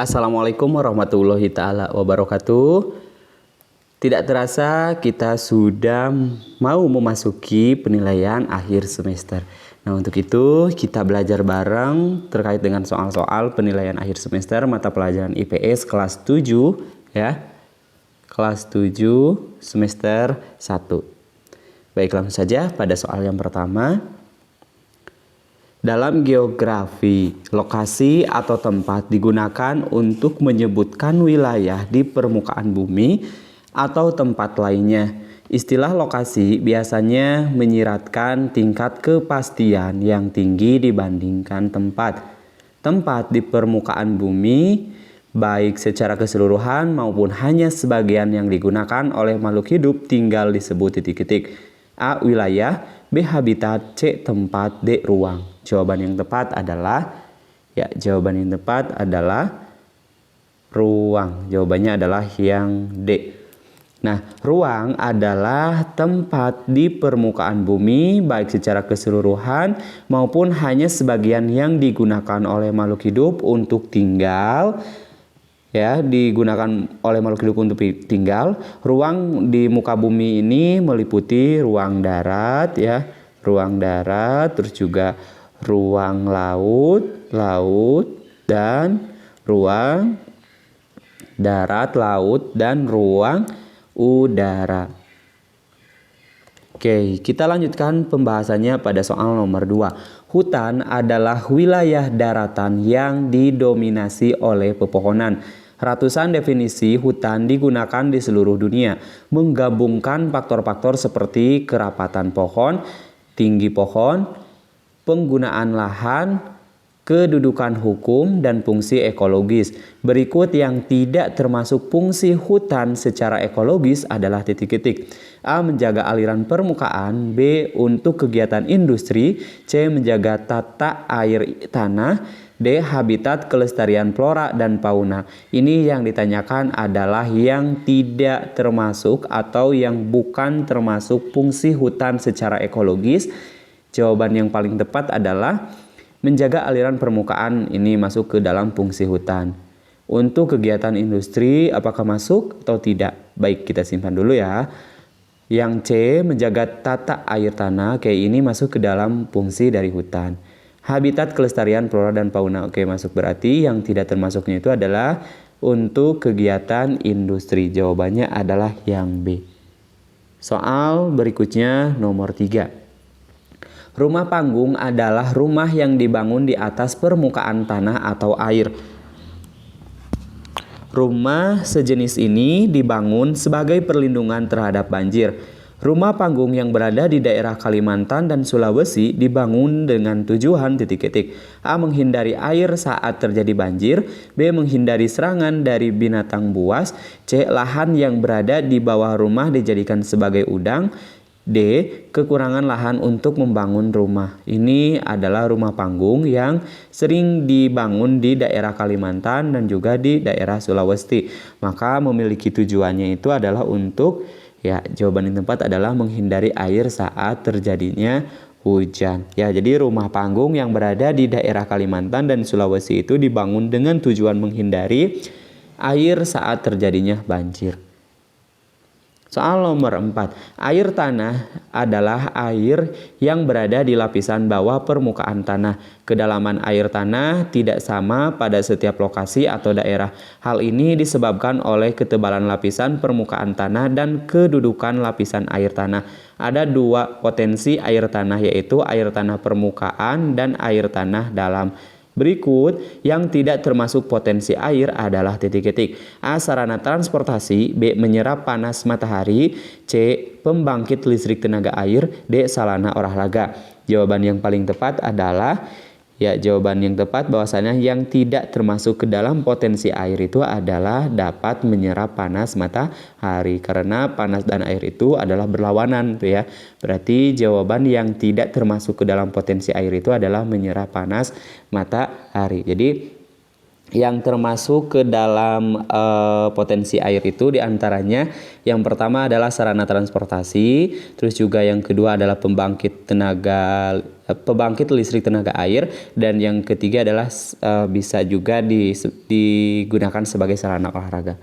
Assalamualaikum warahmatullahi ta'ala wabarakatuh. Tidak terasa kita sudah mau memasuki penilaian akhir semester. Nah, untuk itu kita belajar bareng terkait dengan soal-soal penilaian akhir semester mata pelajaran IPS kelas 7 ya. Kelas 7 semester 1. Baik, langsung saja pada soal yang pertama. Dalam geografi, lokasi atau tempat digunakan untuk menyebutkan wilayah di permukaan bumi atau tempat lainnya. Istilah lokasi biasanya menyiratkan tingkat kepastian yang tinggi dibandingkan tempat. Tempat di permukaan bumi, baik secara keseluruhan maupun hanya sebagian yang digunakan oleh makhluk hidup tinggal disebut titik-titik. A. Wilayah, B. Habitat, C. Tempat, D. Ruang. Jawaban yang tepat adalah ruang. Jawabannya adalah yang D. Nah, ruang adalah tempat di permukaan bumi baik secara keseluruhan maupun hanya sebagian yang digunakan oleh makhluk hidup untuk tinggal. Digunakan oleh makhluk hidup untuk tinggal. Ruang di muka bumi ini meliputi ruang darat terus juga ruang laut dan ruang darat, laut dan ruang udara. Oke, kita lanjutkan pembahasannya pada soal nomor 2. Hutan adalah wilayah daratan yang didominasi oleh pepohonan. Ratusan definisi hutan digunakan di seluruh dunia, menggabungkan faktor-faktor seperti kerapatan pohon, tinggi pohon, penggunaan lahan, kedudukan hukum, dan fungsi ekologis. Berikut yang tidak termasuk fungsi hutan secara ekologis adalah titik-titik. A. Menjaga aliran permukaan, B. Untuk kegiatan industri, C. Menjaga tata air tanah, D. Habitat kelestarian flora dan fauna. Ini yang ditanyakan adalah yang tidak termasuk atau yang bukan termasuk fungsi hutan secara ekologis. Jawaban yang paling tepat adalah menjaga aliran permukaan, ini masuk ke dalam fungsi hutan. Untuk kegiatan industri apakah masuk atau tidak? Baik, kita simpan dulu ya. Yang C, menjaga tata air tanah, oke, ini masuk ke dalam fungsi dari hutan. Habitat kelestarian flora dan fauna, oke, masuk. Berarti yang tidak termasuknya itu adalah untuk kegiatan industri. Jawabannya adalah yang B. Soal berikutnya nomor 3. Rumah panggung adalah rumah yang dibangun di atas permukaan tanah atau air. Rumah sejenis ini dibangun sebagai perlindungan terhadap banjir. Rumah panggung yang berada di daerah Kalimantan dan Sulawesi dibangun dengan tujuan titik-titik. A. Menghindari air saat terjadi banjir. B. Menghindari serangan dari binatang buas. C. Lahan yang berada di bawah rumah dijadikan sebagai udang. D. Kekurangan lahan untuk membangun rumah. Ini adalah rumah panggung yang sering dibangun di daerah Kalimantan dan juga di daerah Sulawesi. Maka memiliki tujuannya itu adalah untuk, jawaban yang tepat adalah menghindari air saat terjadinya hujan. Jadi rumah panggung yang berada di daerah Kalimantan dan Sulawesi itu dibangun dengan tujuan menghindari air saat terjadinya banjir. Soal nomor 4. Air tanah adalah air yang berada di lapisan bawah permukaan tanah. Kedalaman air tanah tidak sama pada setiap lokasi atau daerah. Hal ini disebabkan oleh ketebalan lapisan permukaan tanah dan kedudukan lapisan air tanah. Ada dua potensi air tanah, yaitu air tanah permukaan dan air tanah dalam. Berikut yang tidak termasuk potensi air adalah titik-titik. A. Sarana transportasi. B. Menyerap panas matahari. C. Pembangkit listrik tenaga air. D. Sarana olahraga. Jawaban yang paling tepat adalah bahwasanya yang tidak termasuk ke dalam potensi air itu adalah dapat menyerap panas matahari, karena panas dan air itu adalah berlawanan Berarti jawaban yang tidak termasuk ke dalam potensi air itu adalah menyerap panas matahari. Jadi Yang termasuk ke dalam potensi air itu diantaranya yang pertama adalah sarana transportasi, terus juga yang kedua adalah pembangkit listrik tenaga air, dan yang ketiga adalah bisa juga digunakan sebagai sarana olahraga.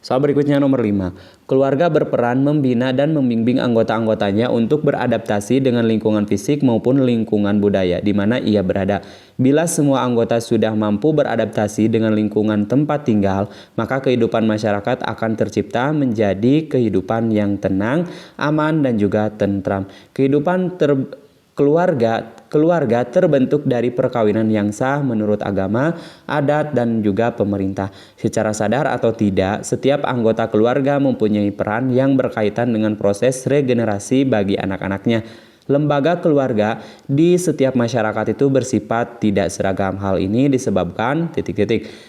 Soal berikutnya nomor 5. Keluarga berperan membina dan membimbing anggota-anggotanya untuk beradaptasi dengan lingkungan fisik maupun lingkungan budaya di mana ia berada. Bila semua anggota sudah mampu beradaptasi dengan lingkungan tempat tinggal, maka kehidupan masyarakat akan tercipta menjadi kehidupan yang tenang, aman, dan juga tentram. Keluarga terbentuk dari perkawinan yang sah menurut agama, adat, dan juga pemerintah. Secara sadar atau tidak, setiap anggota keluarga mempunyai peran yang berkaitan dengan proses regenerasi bagi anak-anaknya. Lembaga keluarga di setiap masyarakat itu bersifat tidak seragam. Hal ini disebabkan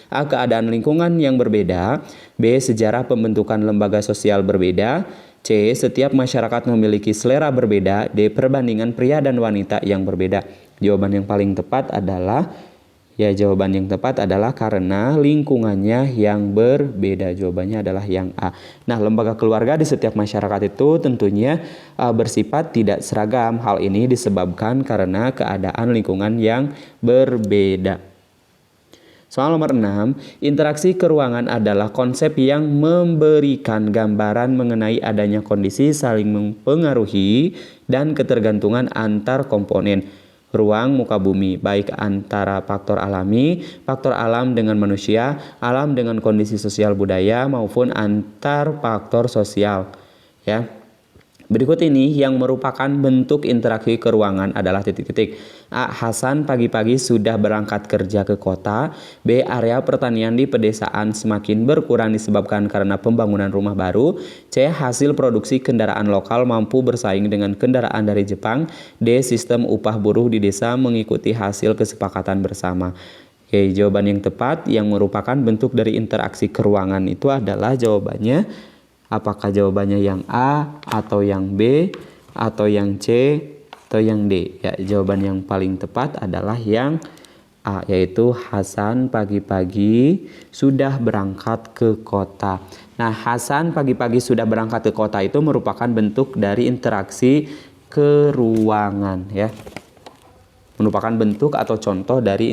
A. Keadaan lingkungan yang berbeda, B. Sejarah pembentukan lembaga sosial berbeda, C. Setiap masyarakat memiliki selera berbeda, D. Perbandingan pria dan wanita yang berbeda. Jawaban yang tepat adalah karena lingkungannya yang berbeda. Jawabannya adalah yang A. Nah, lembaga keluarga di setiap masyarakat itu tentunya bersifat tidak seragam. Hal ini disebabkan karena keadaan lingkungan yang berbeda. Soal nomor 6, interaksi keruangan adalah konsep yang memberikan gambaran mengenai adanya kondisi saling mempengaruhi dan ketergantungan antar komponen ruang muka bumi, baik antara faktor alami, faktor alam dengan manusia, alam dengan kondisi sosial budaya, maupun antar faktor sosial. Ya. Berikut ini yang merupakan bentuk interaksi keruangan adalah A. Hasan pagi-pagi sudah berangkat kerja ke kota. B. Area pertanian di pedesaan semakin berkurang disebabkan karena pembangunan rumah baru. C. Hasil produksi kendaraan lokal mampu bersaing dengan kendaraan dari Jepang. D. Sistem upah buruh di desa mengikuti hasil kesepakatan bersama. Oke, jawaban yang tepat yang merupakan bentuk dari interaksi keruangan itu adalah jawabannya. Apakah jawabannya yang A atau yang B atau yang C atau yang D? Ya, jawaban yang paling tepat adalah yang A, yaitu Hasan pagi-pagi sudah berangkat ke kota. Nah, Hasan pagi-pagi sudah berangkat ke kota itu merupakan bentuk dari interaksi keruangan, ya. Merupakan bentuk atau contoh dari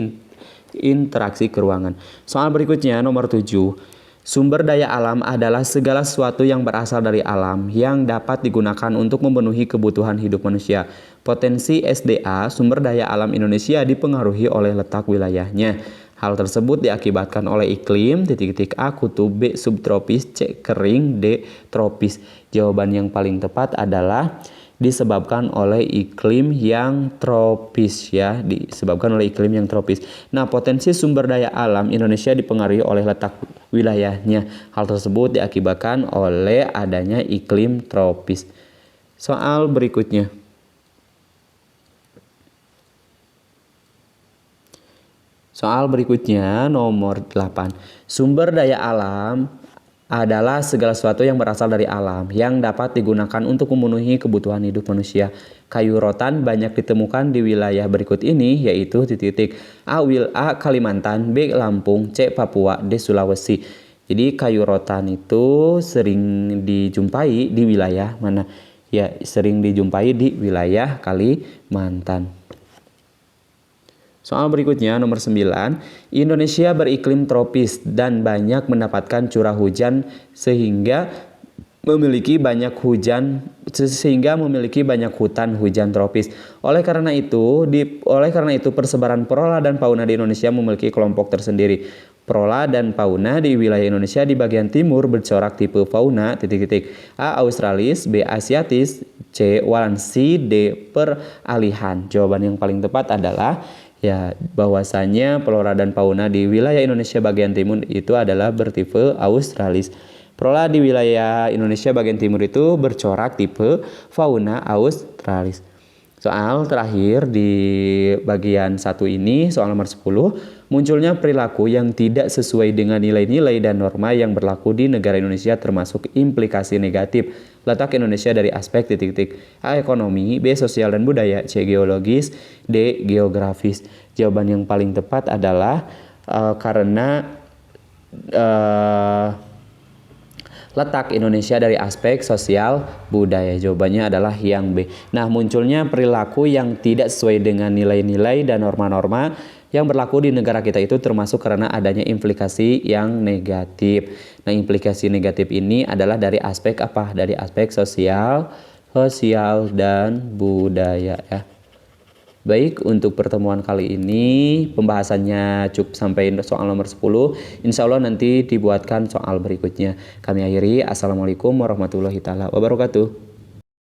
interaksi keruangan. Soal berikutnya nomor 7. Sumber daya alam adalah segala sesuatu yang berasal dari alam yang dapat digunakan untuk memenuhi kebutuhan hidup manusia. Potensi SDA, sumber daya alam Indonesia dipengaruhi oleh letak wilayahnya. Hal tersebut diakibatkan oleh iklim, A kutub, B subtropis, C kering, D tropis. Jawaban yang paling tepat adalah disebabkan oleh iklim yang tropis, ya, disebabkan oleh iklim yang tropis. Nah, potensi sumber daya alam Indonesia dipengaruhi oleh letak wilayahnya. Hal tersebut diakibatkan oleh adanya iklim tropis. Soal berikutnya. Soal berikutnya nomor 8. Sumber daya alam adalah segala sesuatu yang berasal dari alam yang dapat digunakan untuk memenuhi kebutuhan hidup manusia. Kayu rotan banyak ditemukan di wilayah berikut ini, yaitu A. Kalimantan, B. Lampung, C. Papua, D. Sulawesi. Jadi kayu rotan itu sering dijumpai di wilayah mana? Ya, sering dijumpai di wilayah Kalimantan. Soal berikutnya nomor 9, Indonesia beriklim tropis dan banyak mendapatkan curah hujan sehingga memiliki banyak hutan hujan tropis. Oleh karena itu persebaran flora dan fauna di Indonesia memiliki kelompok tersendiri. Flora dan fauna di wilayah Indonesia di bagian timur bercorak tipe fauna A. Australis, B. Asiatis, C. Walensi, D. Peralihan. Jawaban yang paling tepat adalah bahwasanya flora dan fauna di wilayah Indonesia bagian timur itu adalah bertipe Australis. Flora di wilayah Indonesia bagian timur itu bercorak tipe fauna Australis. Soal terakhir di bagian 1 ini, soal nomor 10, munculnya perilaku yang tidak sesuai dengan nilai-nilai dan norma yang berlaku di negara Indonesia termasuk implikasi negatif letak Indonesia dari aspek A. Ekonomi, B. Sosial dan budaya, C. Geologis, D. Geografis. Jawaban yang paling tepat adalah karena letak Indonesia dari aspek sosial budaya. Jawabannya adalah yang B. Nah, munculnya perilaku yang tidak sesuai dengan nilai-nilai dan norma-norma yang berlaku di negara kita itu termasuk karena adanya implikasi yang negatif. Nah, implikasi negatif ini adalah dari aspek apa? Dari aspek sosial dan budaya ya. Baik, untuk pertemuan kali ini pembahasannya cukup sampai soal nomor 10. Insya Allah nanti dibuatkan soal berikutnya. Kami akhiri. Assalamualaikum warahmatullahi wabarakatuh.